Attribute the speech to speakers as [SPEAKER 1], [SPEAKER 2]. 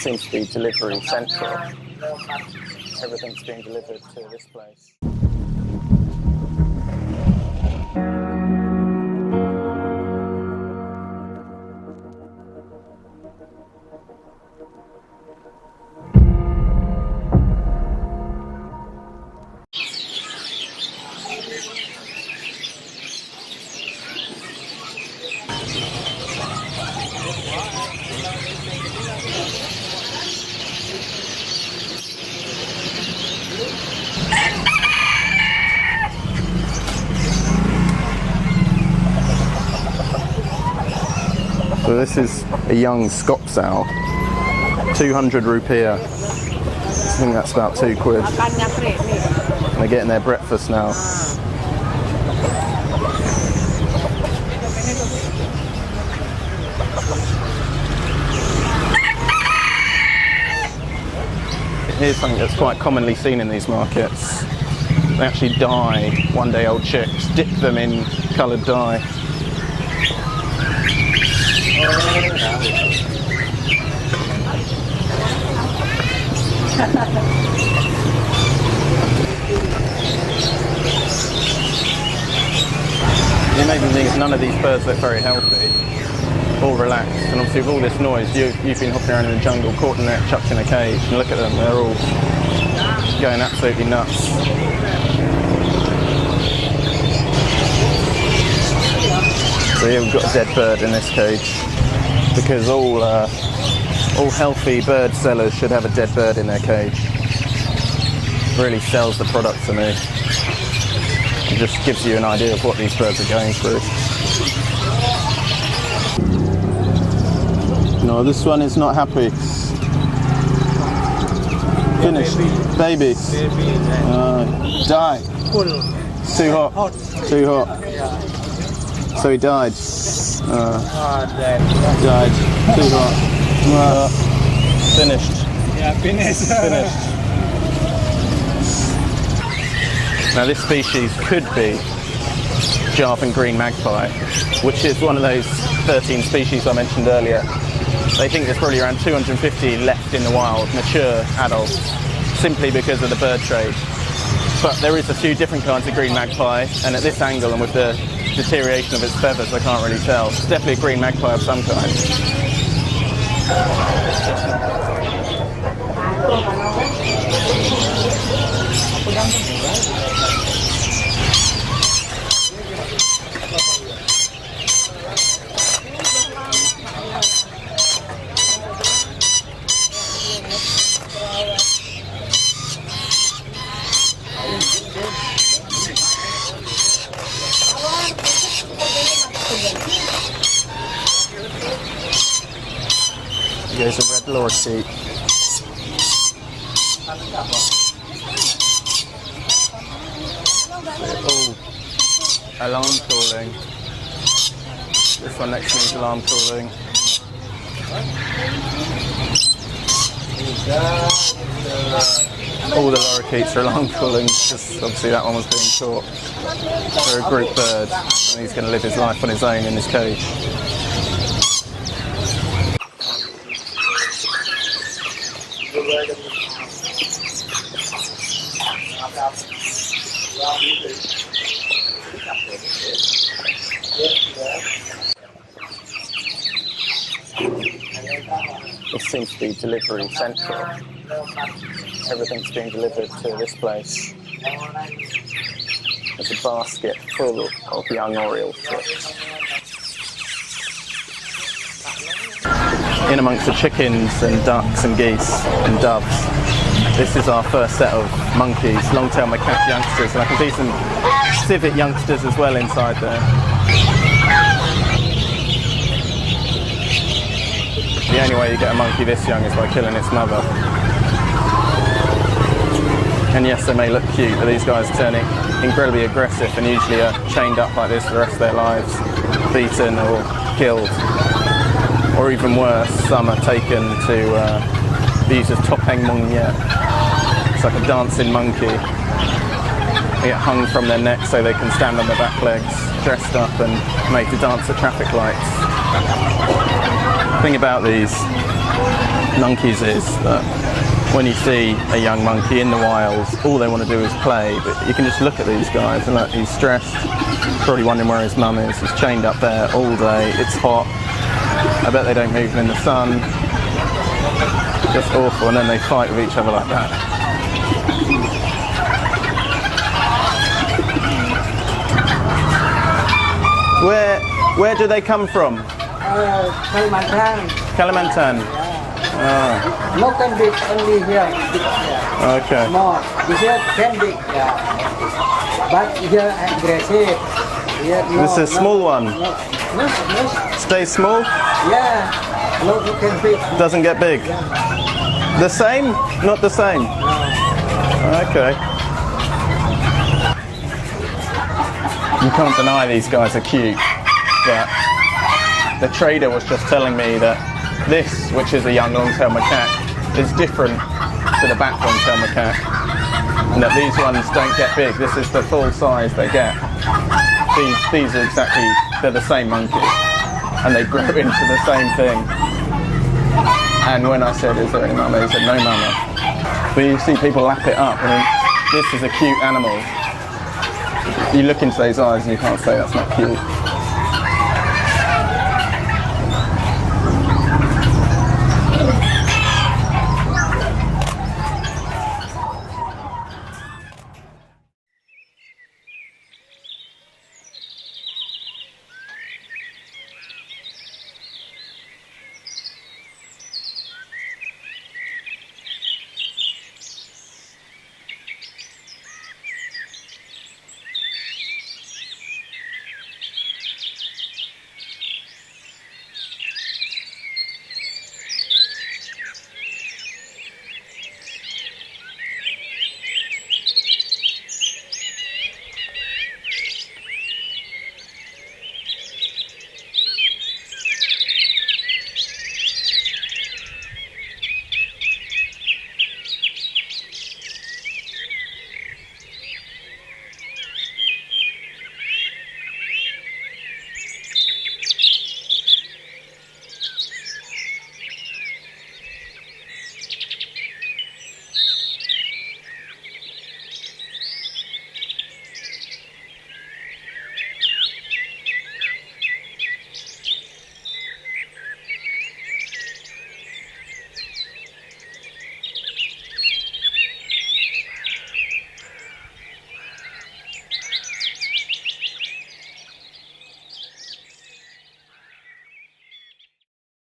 [SPEAKER 1] seems to be delivery central. Everything's being delivered to this place. So this is a young Scots owl, 200 rupiah. I think that's about £2. And they're getting their breakfast now. Here's something that's quite commonly seen in these markets. They actually dye one-day-old chicks, dip them in coloured dye. The amazing thing is none of these birds look very healthy or relaxed, and obviously with all this noise you've been hopping around in the jungle, caught in there, chucked in a cage, and look at them, they're all going absolutely nuts. So here we've got a dead bird in this cage, because all healthy bird sellers should have a dead bird in their cage. Really sells the product to me. It just gives you an idea of what these birds are going through. No, this one is not happy. Finished. Baby. Die. Too hot. Too hot. So he died. Died. Too hot. Finished.
[SPEAKER 2] Yeah, finished.
[SPEAKER 1] Finished. Now this species could be Javan green magpie, which is one of those 13 species I mentioned earlier. They think there's probably around 250 left in the wild, mature adults, simply because of the bird trade. But there is a few different kinds of green magpie, and at this angle and with the deterioration of its feathers, I can't really tell. It's definitely a green magpie of some kind. Here's a red lorikeet. Oh, alarm calling. This one next to me is alarm calling. All the lorikeets are alarm calling because obviously that one was being caught. They're a group bird and he's going to live his life on his own in his cage. This seems to be delivery central. Everything's being delivered to this place. There's a basket full of young oriole chicks. In amongst the chickens and ducks and geese and doves, this is our first set of monkeys, Longtail Monkey youngsters, and I can see some civet youngsters as well inside there. The only way you get a monkey this young is by killing its mother. And yes, they may look cute, but these guys turn incredibly aggressive and usually are chained up like this for the rest of their lives, beaten or killed. Or even worse, some are taken to be used as Monyet. It's like a dancing monkey. They get hung from their neck so they can stand on their back legs, dressed up and made to dance at traffic lights. The thing about these monkeys is that when you see a young monkey in the wild, all they want to do is play, but you can just look at these guys and look, he's stressed, probably wondering where his mum is, he's chained up there all day, it's hot, I bet they don't move in the sun, just awful, and then they fight with each other like that. Where do they come from?
[SPEAKER 2] Kalimantan.
[SPEAKER 1] Kalimantan. Oh.
[SPEAKER 2] No can be only here.
[SPEAKER 1] Okay.
[SPEAKER 2] More. Here can be. Yeah. But here aggressive. Here, no,
[SPEAKER 1] This is a small one.
[SPEAKER 2] No.
[SPEAKER 1] Stay small?
[SPEAKER 2] Yeah. No, you can be.
[SPEAKER 1] Doesn't get big? The same? Not the same? Okay. You can't deny these guys are cute, but the trader was just telling me that this, which is a young long-tail macaque, is different to the back long-tail macaque, and that these ones don't get big. This is the full size they get. These are exactly, they're the same monkey, and they grow into the same thing. And when I said, is there any mama? He said, no mama. But you see people lap it up. I mean, this is a cute animal. You look into those eyes and you can't say that's not cute.